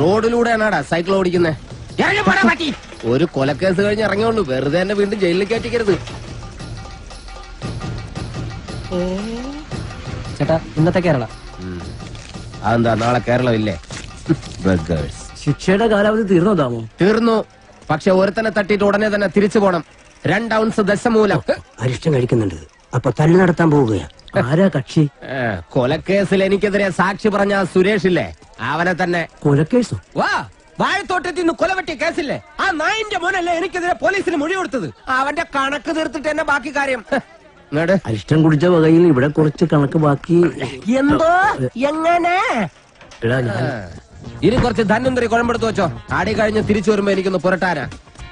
റോഡിലൂടെയാണാടാ cycle ഓടിക്കുന്നേ. ഒരു കൊലക്കേസ് കഴിഞ്ഞ് ഇറങ്ങിയുള്ളൂ, വെറുതെ എന്നെ വീണ്ടും ജയിലിൽ കയറ്റിക്കരുത്. ചേട്ടാ ഇന്നത്തെ കേരള അതെന്താ നാളെ കേരളം ഇല്ലേ? ശിക്ഷയുടെ കാലാവധി തീർന്നതാമോ? തീർന്നു. പക്ഷെ ഒരുത്തനെ തട്ടിയിട്ട് ഉടനെ തന്നെ തിരിച്ചു പോണം. 2 ഔൺസ് ദശമൂലം. അരിഷ്ടം കഴിക്കുന്നുണ്ട്. അപ്പൊ തല്ലു നടത്താൻ പോവുകയാ. ആരാ കക്ഷി? കൊലക്കേസിൽ എനിക്കെതിരെ സാക്ഷി പറഞ്ഞ സുരേഷ് ഇല്ലേ, അവനെ തന്നെ. കൊലക്കേസോ? വാ, വാഴത്തോട്ടത്തിൽ നിന്ന് കൊലവെട്ടിയ കേസില്ലേ, ആ നായിന്റെ മോനല്ലേ എനിക്കെതിരെ പോലീസിന് മൊഴി കൊടുത്തത്. അവന്റെ കണക്ക് തീർത്തിട്ട് എന്നെ ബാക്കി കാര്യം. അരിഷ്ടം കുടിച്ച വകയിൽ ഇവിടെ കുറച്ച് കണക്ക് ബാക്കി. എന്തോ എങ്ങനെ? എടാ ഞാൻ ഇനി കുറച്ച് ധന്വന്തരി കുഴമ്പെടുത്ത് വെച്ചോ. ആടി കഴിഞ്ഞ് തിരിച്ചു വരുമ്പോ എനിക്കൊന്ന് പുരട്ടാനാ.